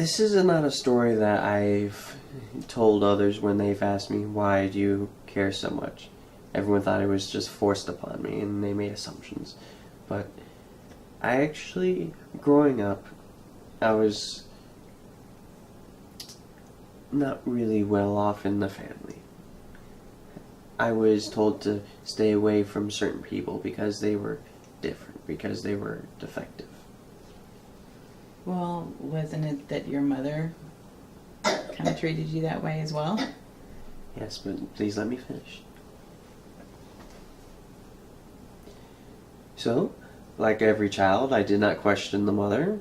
This is not a story that I've told others when they've asked me, why do you care so much? Everyone thought it was just forced upon me, and they made assumptions. But I actually, growing up, I was not really well off in the family. I was told to stay away from certain people because they were different, because they were defective. Well, wasn't it that your mother kind of treated you that way as well? Yes, but please let me finish. So, like every child, I did not question the mother,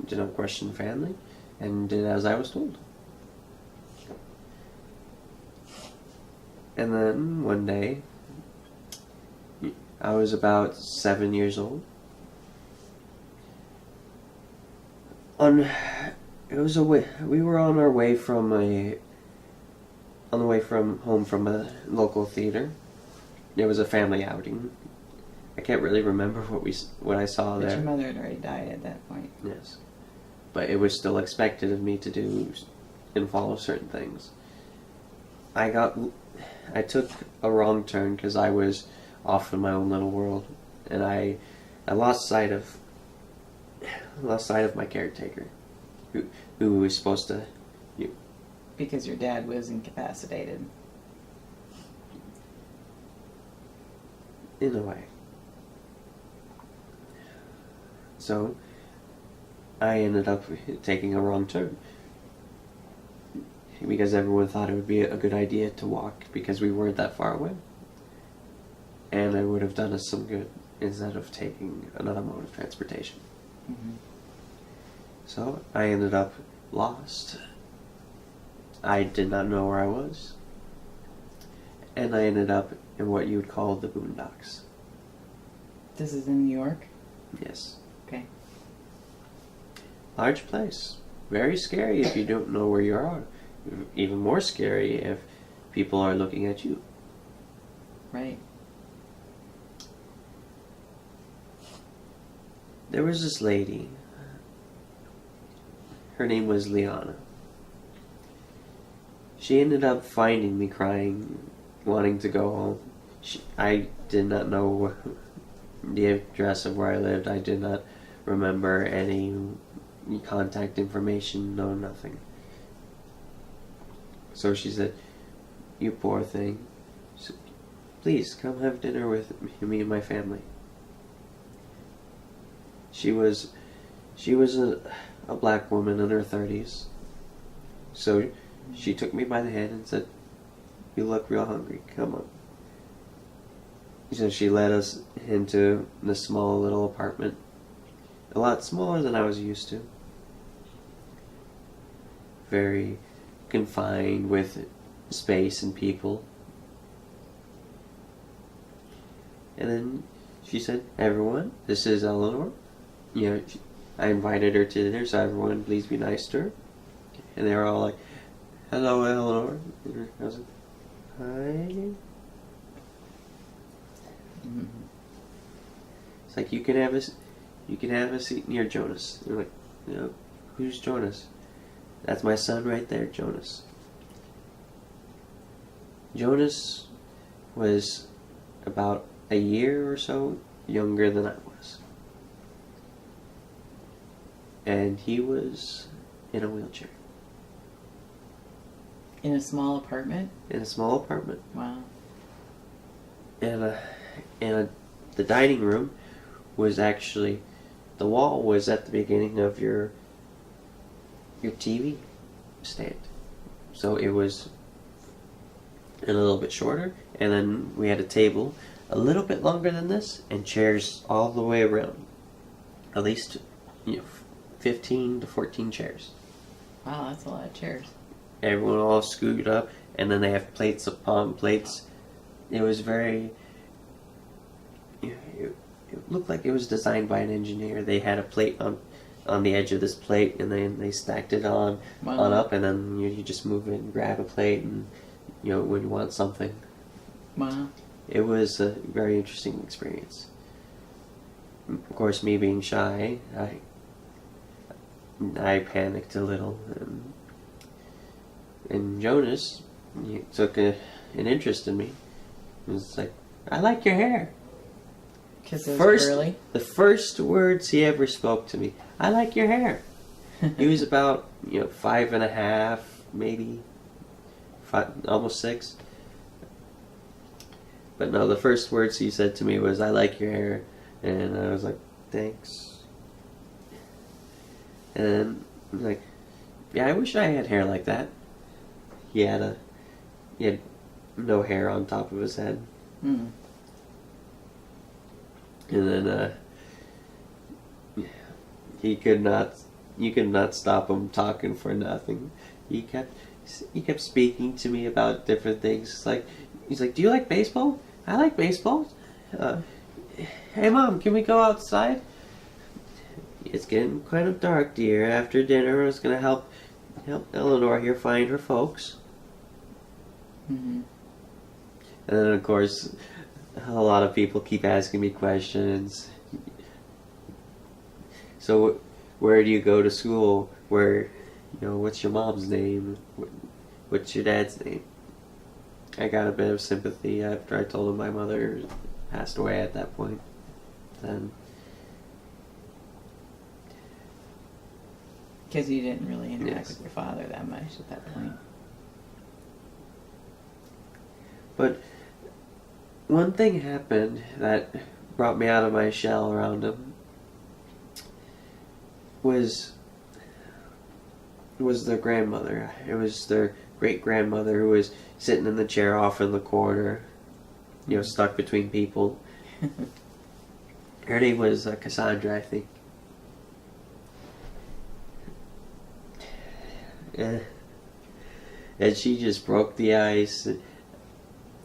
did not question family, and did as I was told. And then, one day, I was about 7 years old. We were on our way from on the way from home from a local theater. It was a family outing. I can't really remember what I saw But there. your mother had already died at that point. Yes, but it was still expected of me to do and follow certain things. I took a wrong turn because I was off in my own little world, and I lost sight of my caretaker, who was supposed to. Because your dad was incapacitated. In a way. So, I ended up taking a wrong turn. Because everyone thought it would be a good idea to walk because we weren't that far away. And it would have done us some good instead of taking another mode of transportation. Mm-hmm. So, I ended up lost. I did not know where I was. And I ended up in what you would call the boondocks. This is in New York? Yes. Okay. Large place. Very scary if you don't know where you are. Even more scary if people are looking at you. Right. There was this lady. Her name was Liana. She ended up finding me crying, wanting to go home. I did not know the address of where I lived. I did not remember any contact information, no nothing. So she said, "You poor thing. So, please come have dinner with me and my family." She was a black woman in her 30s. So she took me by the hand and said, "You look real hungry. Come on." So she led us into this small little apartment. A lot smaller than I was used to. Very confined with space and people. And then she said, "Everyone, this is Eleanor." I invited her to dinner, so everyone please be nice to her. And they were all like, "Hello, Eleanor." And I was like, "Hi." Mm-hmm. It's like, you can have a seat near Jonas. They're like, "Who's Jonas?" "That's my son right there, Jonas." Jonas was about a year or so younger than I was. And he was in a wheelchair. In a small apartment? In a small apartment. Wow. And the dining room was actually, the wall was at the beginning of your TV stand. So it was a little bit shorter, and then we had a table a little bit longer than this, and chairs all the way around. At least, 15 to 14 chairs. Wow, that's a lot of chairs. Everyone all scooted up, and then they have plates upon plates. It was very... It looked like it was designed by an engineer. They had a plate on the edge of this plate, and then they stacked it on up, and then you just move it and grab a plate, and when you want something. Wow. It was a very interesting experience. Of course, me being shy, I panicked a little, and Jonas, he took an interest in me. He was like, "I like your hair." Because it was curly? The first words he ever spoke to me, "I like your hair." He was about 5.5, maybe 5, almost 6. But no, the first words he said to me was, "I like your hair," and I was like, "Thanks." And I'm like, "Yeah, I wish I had hair like that." He had no hair on top of his head. Mm. And then you could not stop him talking for nothing. He kept speaking to me about different things. He's like, "Do you like baseball?" "I like baseball." "Hey Mom, can we go outside?" "It's getting kind of dark, dear. After dinner I was gonna help Eleanor here find her folks." Mm-hmm. And then of course a lot of people keep asking me questions. "So where do you go to school? What's your mom's name? What's your dad's name?" I got a bit of sympathy after I told him my mother passed away at that point. Then Because you didn't really interact Yes. with your father that much at that point. But one thing happened that brought me out of my shell around him was their grandmother. It was their great-grandmother who was sitting in the chair off in the corner, stuck between people. Her name was Cassandra, I think. And she just broke the ice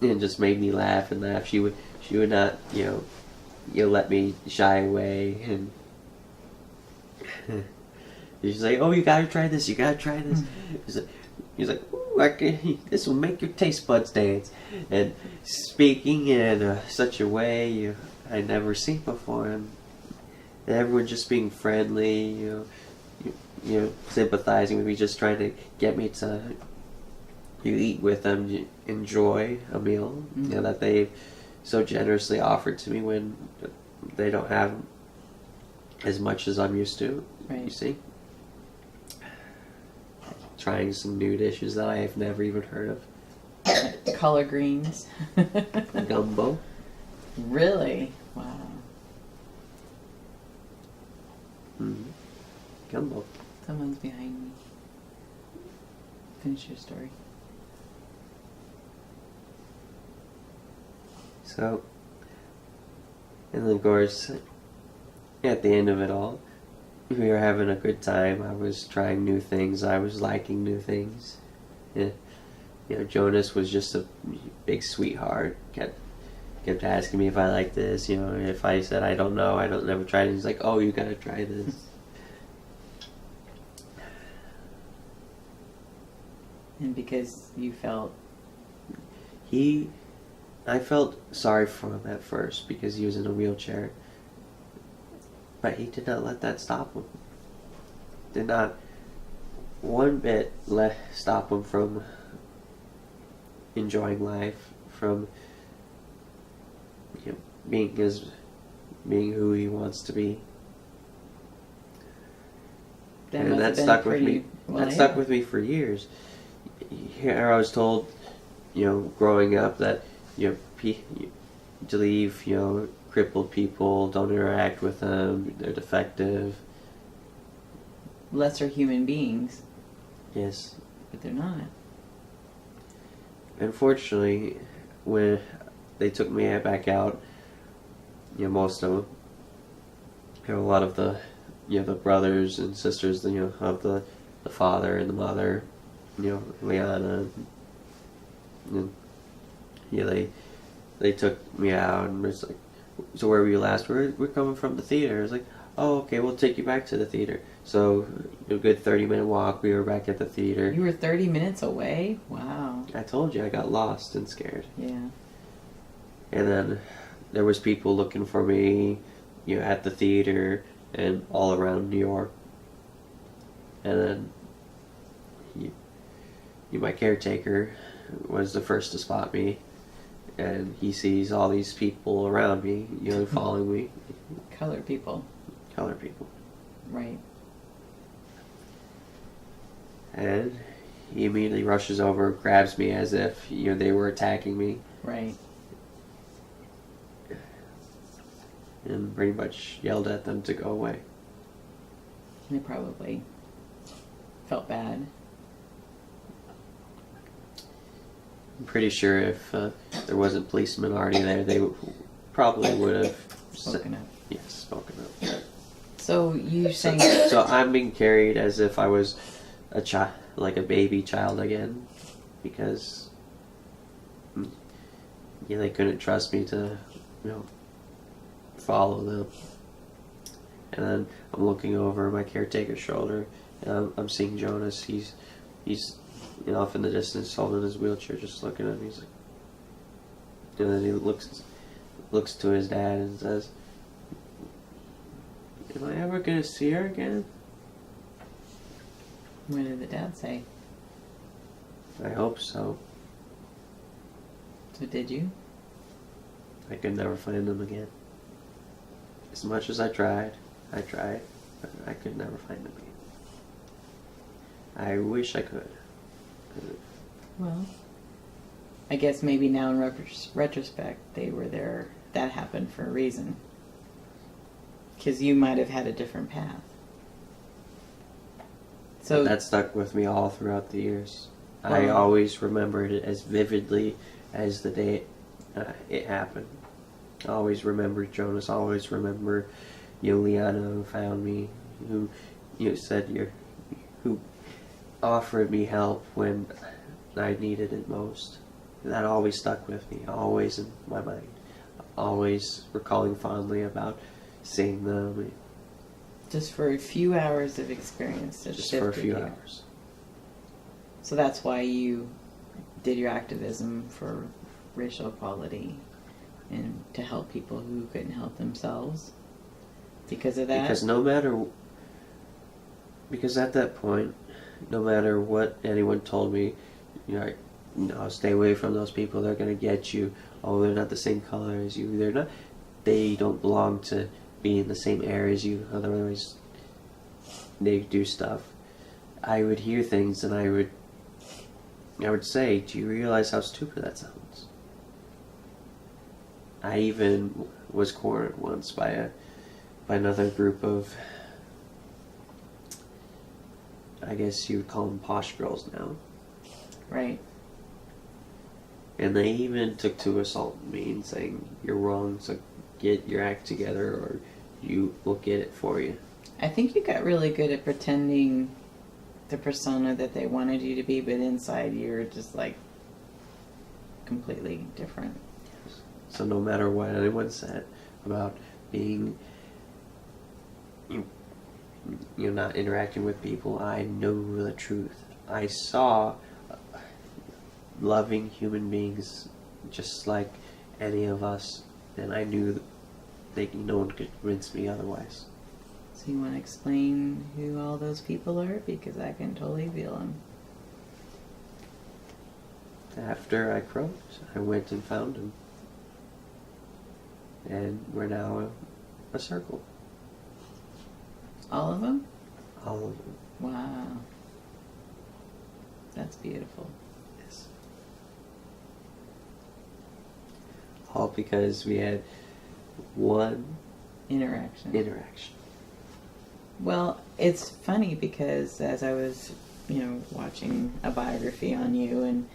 and just made me laugh and laugh. She would not, let me shy away, and she's like, "Oh, you gotta try this. You gotta try this." He's like, "Ooh, this will make your taste buds dance," and speaking in such a way I'd never seen before, and everyone just being friendly, sympathizing with me, just trying to get me to eat with them, enjoy a meal, that they so generously offered to me when they don't have as much as I'm used to. Right. You see, trying some new dishes that I have never even heard of. Collard greens. Gumbo. Really? Wow. Gumbo. Someone's behind me. Finish your story. So, and then of course, at the end of it all, we were having a good time. I was trying new things. I was liking new things. Yeah. Jonas was just a big sweetheart. Kept asking me if I liked this. If I said I don't know, I don't never tried it. He's like, "Oh, you gotta try this." And because you felt... I felt sorry for him at first because he was in a wheelchair. But he did not let that stop him. Did not one bit stop him from enjoying life, from being who he wants to be. And that stuck with me. That stuck with me for years. Here I was told, growing up that to leave, crippled people, don't interact with them, they're defective. Lesser human beings. Yes. But they're not. Unfortunately, when they took me back out, most of them, a lot of the, the brothers and sisters, of the father and the mother, Liana, and they took me out and was like, "So where were you last?" We're coming from the theater. I was like, "Oh, okay, we'll take you back to the theater." So a good 30-minute walk. We were back at the theater. You were 30 minutes away? Wow. I told you I got lost and scared. Yeah. And then there was people looking for me, at the theater and all around New York. And then my caretaker was the first to spot me, and he sees all these people around me, following me. Colored people. Color people. Right. And he immediately rushes over, grabs me as if, they were attacking me. Right. And pretty much yelled at them to go away. They probably felt bad. I'm pretty sure if there wasn't policemen already there, they probably would have Spoken up. Yes, spoken up. So you saying... So I'm being carried as if I was a child, like a baby child again, because they couldn't trust me to, follow them. And then I'm looking over my caretaker's shoulder, and I'm seeing Jonas. He's off in the distance, holding his wheelchair, just looking at me. He's like, and then he looks to his dad and says, "Am I ever gonna see her again?" What did the dad say? I hope so. So did you? I could never find them again. As much as I tried, but I could never find them again. I wish I could. Well, I guess maybe now in retrospect, they were there. That happened for a reason. Because you might have had a different path. So that stuck with me all throughout the years. I always remembered it as vividly as the day it happened. I always remember Jonas. I always remember, Liana, who found me, who who offered me help when I needed it most. That always stuck with me, always in my mind. Always recalling fondly about seeing them. Just for a few hours of experience. Just for a few hours. So that's why you did your activism for racial equality and to help people who couldn't help themselves. Because of that? Because at that point, no matter what anyone told me, stay away from those people, they're going to get you. Oh, they're not the same color as you. They don't belong to be in the same area as you. Otherwise, they do stuff. I would hear things and I would say, do you realize how stupid that sounds? I even was cornered once by another group of, I guess you would call them posh girls now. Right. And they even took to assaulting me and saying, "You're wrong, so get your act together or we'll get it for you." I think you got really good at pretending the persona that they wanted you to be, but inside you're just like completely different. So no matter what anyone said about being, not interacting with people, I know the truth. I saw loving human beings just like any of us, and I knew no one could convince me otherwise. So you want to explain who all those people are? Because I can totally feel them. After I croaked, I went and found him. And we're now a circle. All of them? All of them. Wow. That's beautiful. Yes. All because we had one interaction. Well, it's funny because as I was, watching a biography on you, and,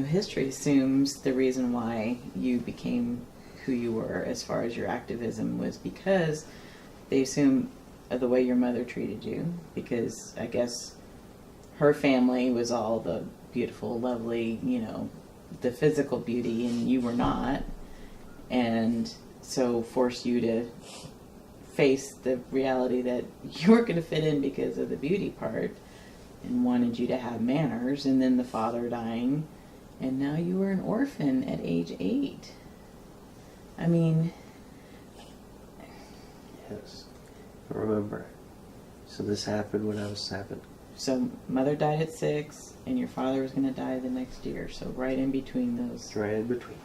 history assumes the reason why you became who you were as far as your activism was because they assume the way your mother treated you, because I guess her family was all the beautiful, lovely, the physical beauty, and you were not, and so forced you to face the reality that you weren't going to fit in because of the beauty part, and wanted you to have manners, and then the father dying, and now you were an orphan at age 8. I mean... Yes. Remember, So this happened when I was 7. So mother died at 6, and your father was going to die the next year. So right in between those. Right in between.